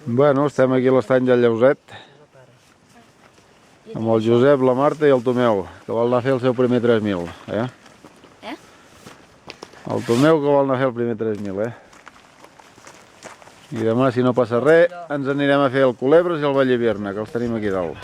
Bueno, estem aquí a l'estany del Lleuset amb el Josep, la Marta i el Tomeu, que vol anar a fer el seu primer 3.000, eh? El Tomeu que vol anar a fer el primer 3.000, eh? I demà, si no passa res, ens anirem a fer el Culebres i el Vallivierna, que els tenim aquí dalt.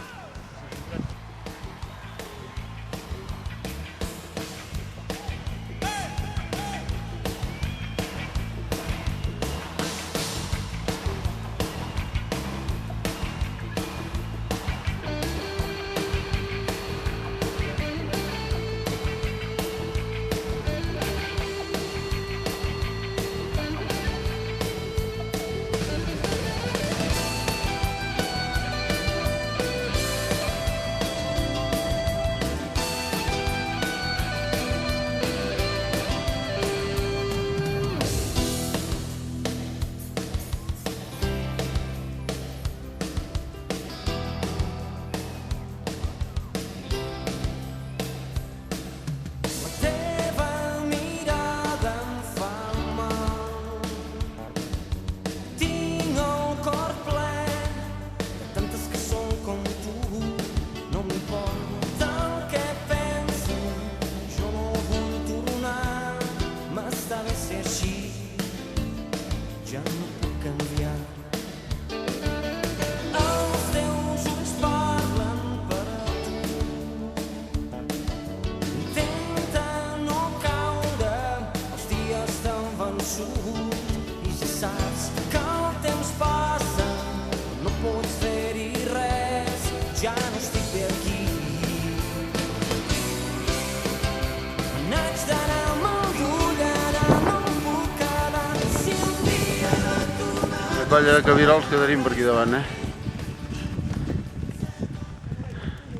Colla de cabirols que tenim per aquí davant, eh?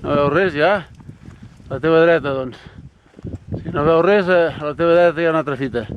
No veus res, ja? A la teva dreta, doncs. Si no veus res, a la teva dreta hi ha una altra fita.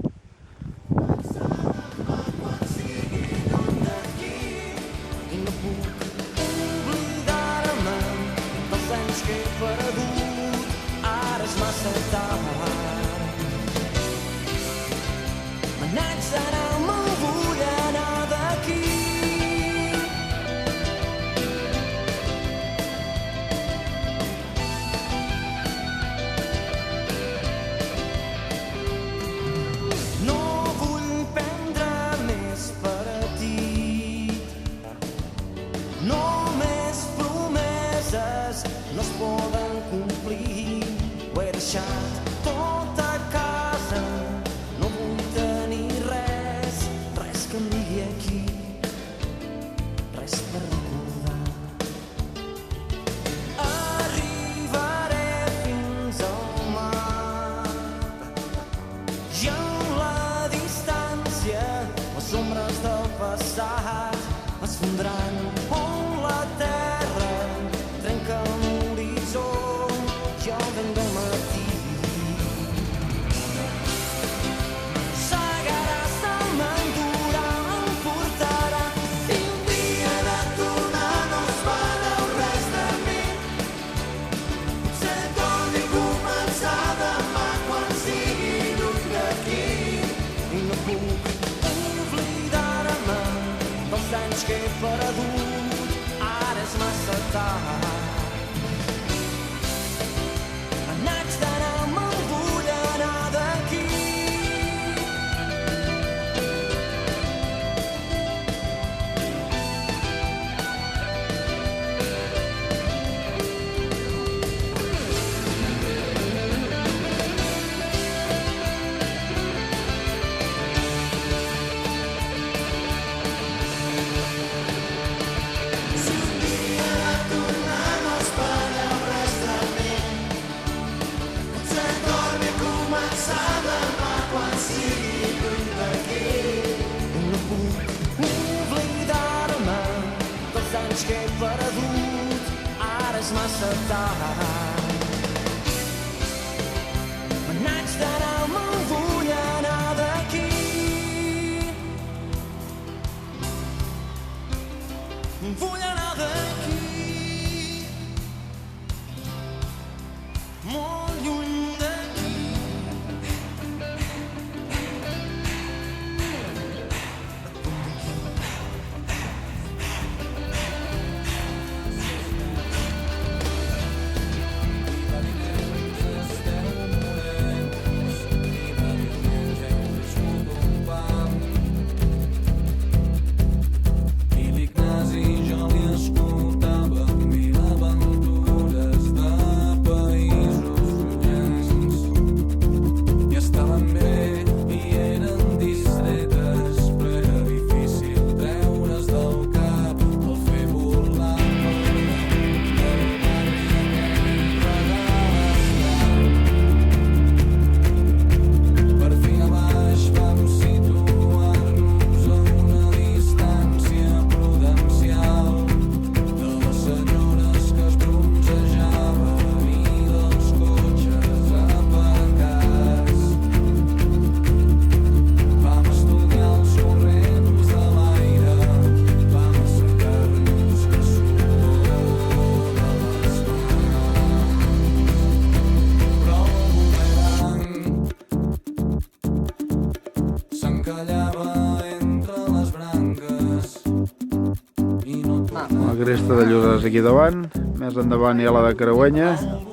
cresta de Llosàs aquí davant, més endavant hi ha la de Creuenya.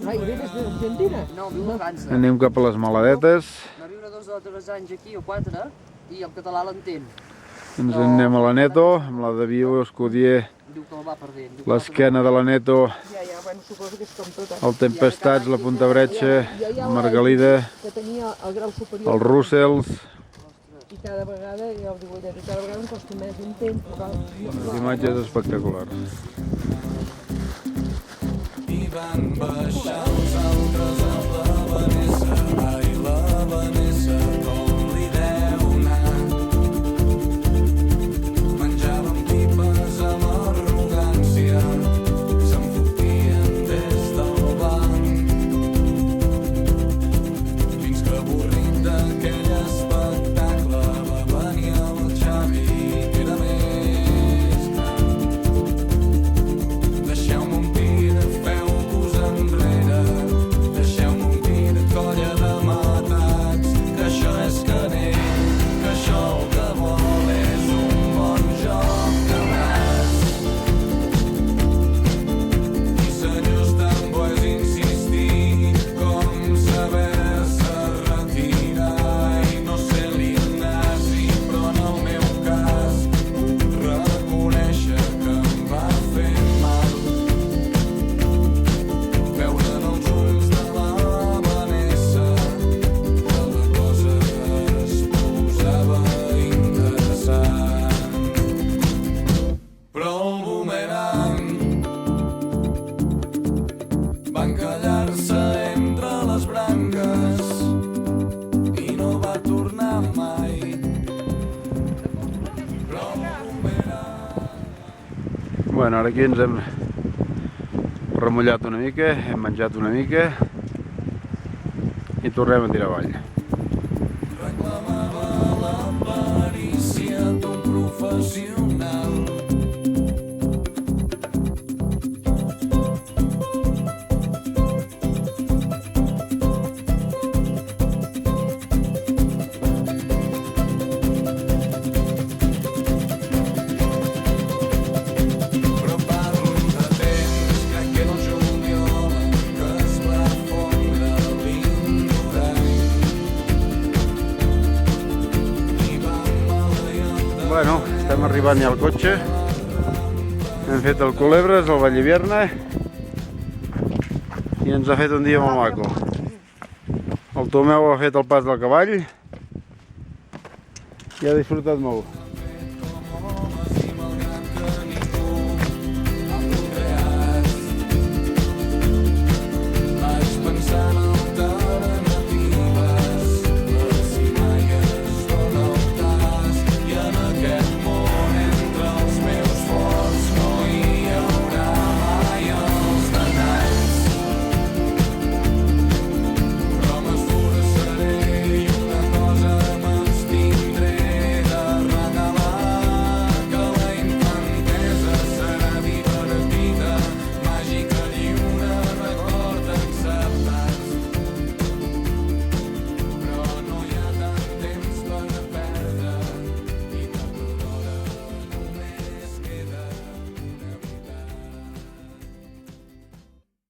Ai, ve des d'Argentina? No, viu a França. Anem cap a les Maladetes. Va viure 2 o 3 anys aquí, o 4, i el català l'entén. Ens en anem a la Neto, amb la de Viu, Escudier, Diu que el va perdent. Diu que l'esquena de la Neto, Ja, bueno, suposo que és com tot, el Tempestats, la Punta Bretxa, Margalida, que tenia el grau superior. els Russells. I cada vegada, ja ho dic, cada vegada em costa més un temps, però Les imatges espectaculars. I van baixar els altres a la Vanessa, ai la Vanessa, com li deu anar. Menjaven pipes amb arrogància, se'n fotien des del banc. Fins que avorrit d'aquell espectacle va venir el Xavi, que era més gran. Deixeu-me un pira, feu-vos enrere, deixeu-me un pira, colla de matats, que això és canell, que això el que vol és un bon joc de braç. I senyors tan bo és insistir, com saber-se retirar i no ser l'Ignasi, però en el meu cas reconèixer que em va fer mal veure en els ulls de la Vanessa que la cosa es posava interessant. Però el boomerang va encallar-se entre les branques i no va tornar mai. Però el boomerang... Bueno, ara aquí ens hem remullat una mica, hem menjat una mica i tornem a tirar avall. reclamava la perícia d'un professional. Però parlo de temps, crec que era el juliol en què es va fondre l'ignorant. I vam maleir Bueno, estem arribant ja al cotxe. Hem fet el Culebres, el Vallivierna i ens ha fet un dia molt maco. El Tomeu ha fet el pas del cavall i ha disfrutat molt.